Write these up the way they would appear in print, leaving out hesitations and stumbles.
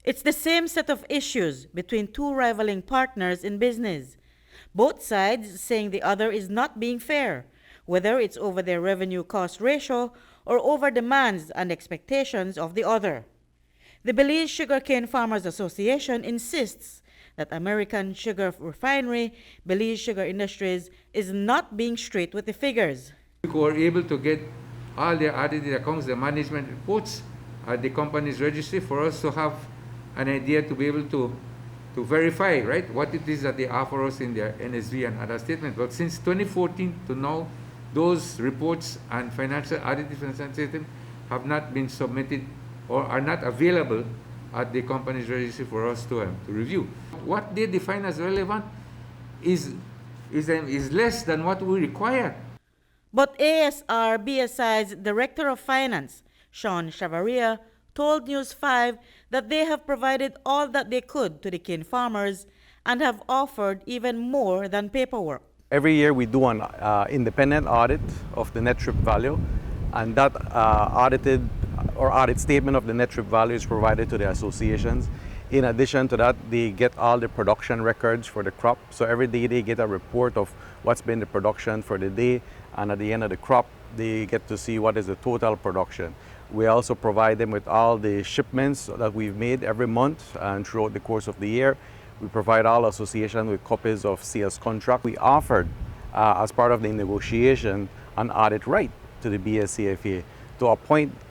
It's the same set of issues between two rivaling partners in business. Both sides saying the other is not being fair, whether it's over their revenue-cost ratio or over demands and expectations of the other. The Belize Sugarcane Farmers Association insists that American Sugar Refinery, Belize Sugar Industries, is not being straight with the figures. We were able to get all the audited accounts, the management reports at the company's registry for us to have an idea to be able to verify, right, what it is that they offer us in their NSV and other statements. But since 2014 to now, those reports and audited financial statements have not been submitted or are not available at the company's registry for us to review. What they define as relevant is less than what we require. But A.S.R. B.S.I's Director of Finance, Sean Chavaria, told News 5 that they have provided all that they could to the cane farmers and have offered even more than paperwork. Every year we do an independent audit of the net trip value, and that audit statement of the net trip value is provided to the associations. In addition to that, they get all the production records for the crop. So every day they get a report of what's been the production for the day, and at the end of the crop, they get to see what is the total production. We also provide them with all the shipments that we've made every month and throughout the course of the year. We provide all associations with copies of sales contract. We offered, as part of the negotiation, an audit right to the B.S.C.F.A. to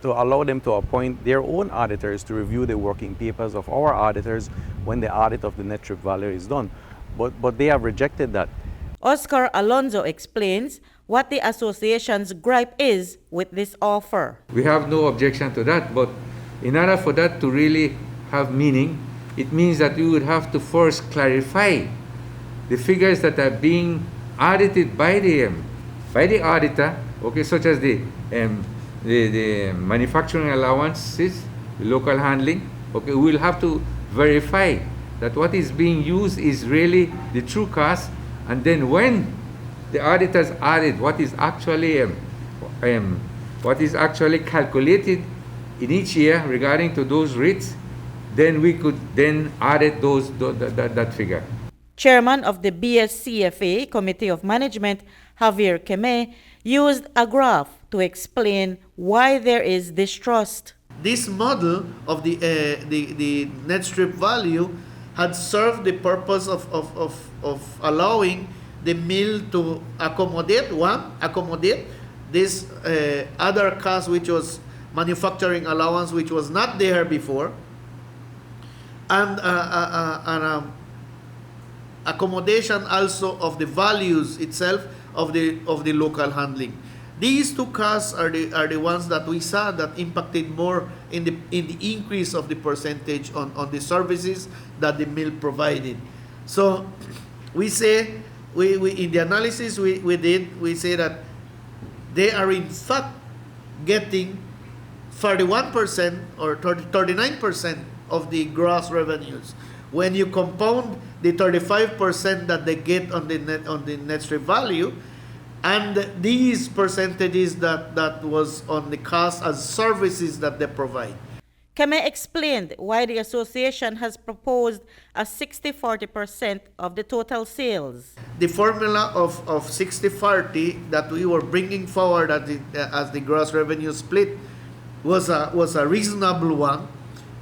allow them to appoint their own auditors to review the working papers of our auditors when the audit of the net trip value is done. But they have rejected that. Oscar Alonzo explains what the association's gripe is with this offer. We have no objection to that, but in order for that to really have meaning, it means that we would have to first clarify the figures that are being audited by the auditor, okay, such as the manufacturing allowances, the local handling. Okay, we will have to verify that what is being used is really the true cost, and then when the auditors audit what is actually calculated in each year regarding to those rates, then we could then audit that figure. Chairman of the B.S.C.F.A. Committee of Management, Javier Keme, used a graph to explain why there is distrust. This model of the net strip value had served the purpose of allowing the mill to accommodate this other cost, which was manufacturing allowance, which was not there before, and accommodation also of the values itself of the local handling. These two costs are the ones that we saw that impacted more in the increase of the percentage on the services that the mill provided. So we say we in the analysis we did, we say that they are in fact getting 31% or 39% of the gross revenues. When you compound the 35% that they get on the net strip value, and these percentages that was on the cost as services that they provide. Keme explained why the association has proposed a 60-40% of the total sales. The formula of 60-40 that we were bringing forward as the gross revenue split was a reasonable one,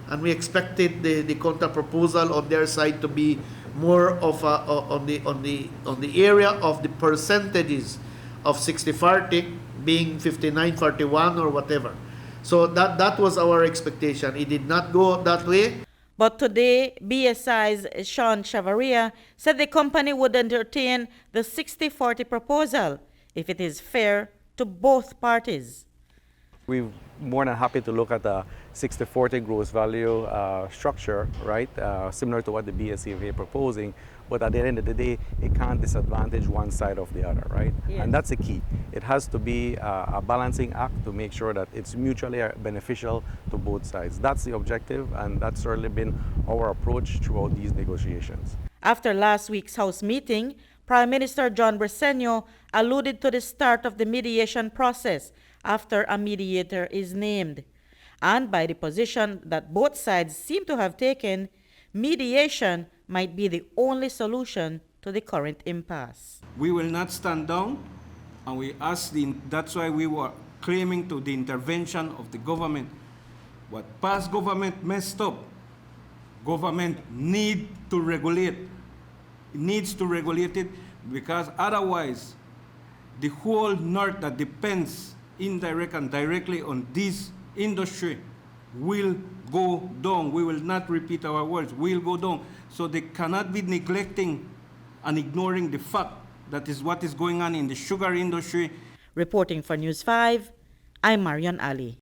and we expected the counter proposal on their side to be more of on the area of the percentages of 60-40 being 59-41 or whatever. So that was our expectation. It did not go that way. But today, B.S.I's Sean Chavaria said the company would entertain the 60-40 proposal if it is fair to both parties. We're more than happy to look at the 60-40 gross value structure, right? Similar to what the B.S.C.F.A. proposing, but at the end of the day, it can't disadvantage one side of the other, right? Yes. And that's the key. It has to be a balancing act to make sure that it's mutually beneficial to both sides. That's the objective, and that's certainly been our approach throughout these negotiations. After last week's House meeting, Prime Minister John Briceño alluded to the start of the mediation process after a mediator is named. And by the position that both sides seem to have taken, mediation might be the only solution to the current impasse. We will not stand down, and that's why we were claiming to the intervention of the government. What past government messed up, government needs to regulate it, because otherwise the whole North that depends indirectly and directly on this industry will go down. We will not repeat our words, will go down. So they cannot be neglecting and ignoring the fact that is what is going on in the sugar industry. Reporting for News 5, I'm Marion Ali.